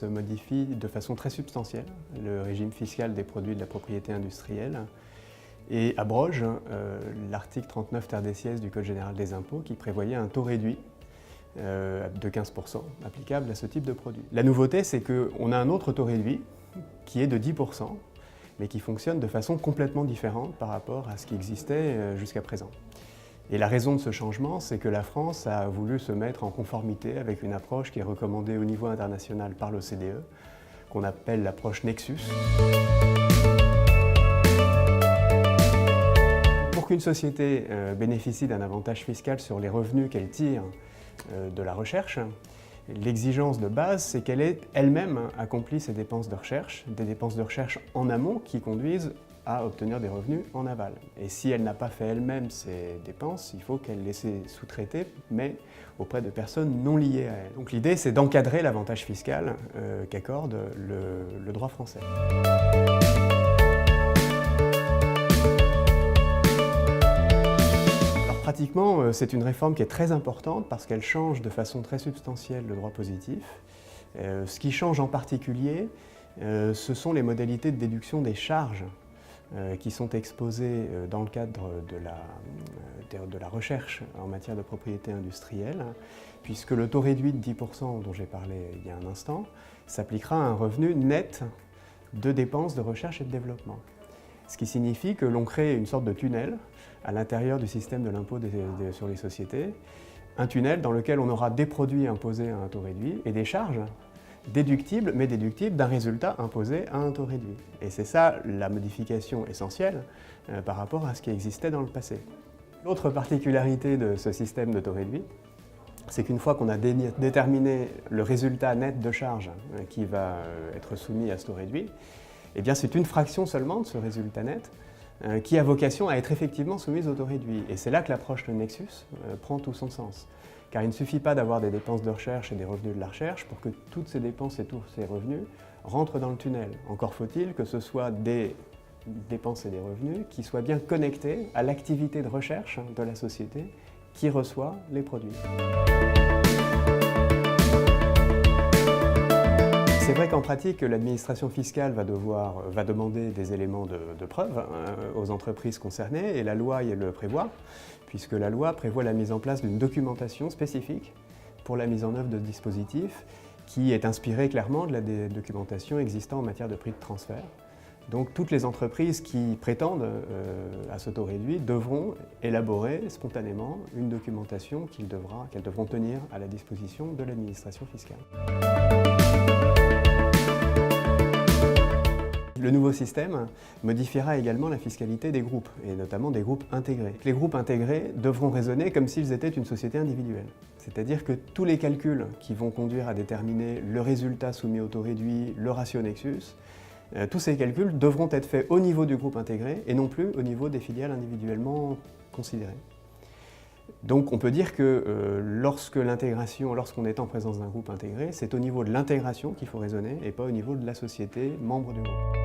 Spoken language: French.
se modifie de façon très substantielle le régime fiscal des produits de la propriété industrielle et abroge l'article 39 tertiaire du Code général des impôts qui prévoyait un taux réduit de 15% applicable à ce type de produit. La nouveauté, c'est qu'on a un autre taux réduit qui est de 10%, mais qui fonctionne de façon complètement différente par rapport à ce qui existait jusqu'à présent. Et la raison de ce changement, c'est que la France a voulu se mettre en conformité avec une approche qui est recommandée au niveau international par l'OCDE, qu'on appelle l'approche Nexus. Pour qu'une société bénéficie d'un avantage fiscal sur les revenus qu'elle tire de la recherche, l'exigence de base, c'est qu'elle ait elle-même accompli ses dépenses de recherche, des dépenses de recherche en amont qui conduisent à obtenir des revenus en aval. Et si elle n'a pas fait elle-même ses dépenses, il faut qu'elle les sous-traiter, mais auprès de personnes non liées à elle. Donc l'idée, c'est d'encadrer l'avantage fiscal qu'accorde le droit français. Alors pratiquement, c'est une réforme qui est très importante parce qu'elle change de façon très substantielle le droit positif. Ce qui change en particulier, ce sont les modalités de déduction des charges qui sont exposées dans le cadre de la recherche en matière de propriété industrielle, puisque le taux réduit de 10% dont j'ai parlé il y a un instant s'appliquera à un revenu net de dépenses de recherche et de développement. Ce qui signifie que l'on crée une sorte de tunnel à l'intérieur du système de l'impôt sur les sociétés, un tunnel dans lequel on aura des produits imposés à un taux réduit et des charges déductibles, mais déductibles d'un résultat imposé à un taux réduit. Et c'est ça la modification essentielle par rapport à ce qui existait dans le passé. L'autre particularité de ce système de taux réduit, c'est qu'une fois qu'on a déterminé le résultat net de charge qui va être soumis à ce taux réduit, eh bien c'est une fraction seulement de ce résultat net qui a vocation à être effectivement soumise au taux réduit. Et c'est là que l'approche de Nexus prend tout son sens. Car il ne suffit pas d'avoir des dépenses de recherche et des revenus de la recherche pour que toutes ces dépenses et tous ces revenus rentrent dans le tunnel. Encore faut-il que ce soit des dépenses et des revenus qui soient bien connectés à l'activité de recherche de la société qui reçoit les produits. C'est vrai qu'en pratique, l'administration fiscale va demander des éléments de preuve aux entreprises concernées et la loi le prévoit, puisque la loi prévoit la mise en place d'une documentation spécifique pour la mise en œuvre de ce dispositif qui est inspirée clairement de la documentation existant en matière de prix de transfert. Donc toutes les entreprises qui prétendent à ce taux réduit devront élaborer spontanément une documentation qu'elles devront tenir à la disposition de l'administration fiscale. Le nouveau système modifiera également la fiscalité des groupes, et notamment des groupes intégrés. Les groupes intégrés devront raisonner comme s'ils étaient une société individuelle. C'est-à-dire que tous les calculs qui vont conduire à déterminer le résultat soumis au taux réduit, le ratio Nexus, tous ces calculs devront être faits au niveau du groupe intégré et non plus au niveau des filiales individuellement considérées. Donc on peut dire que lorsqu'on est en présence d'un groupe intégré, c'est au niveau de l'intégration qu'il faut raisonner et pas au niveau de la société membre du groupe.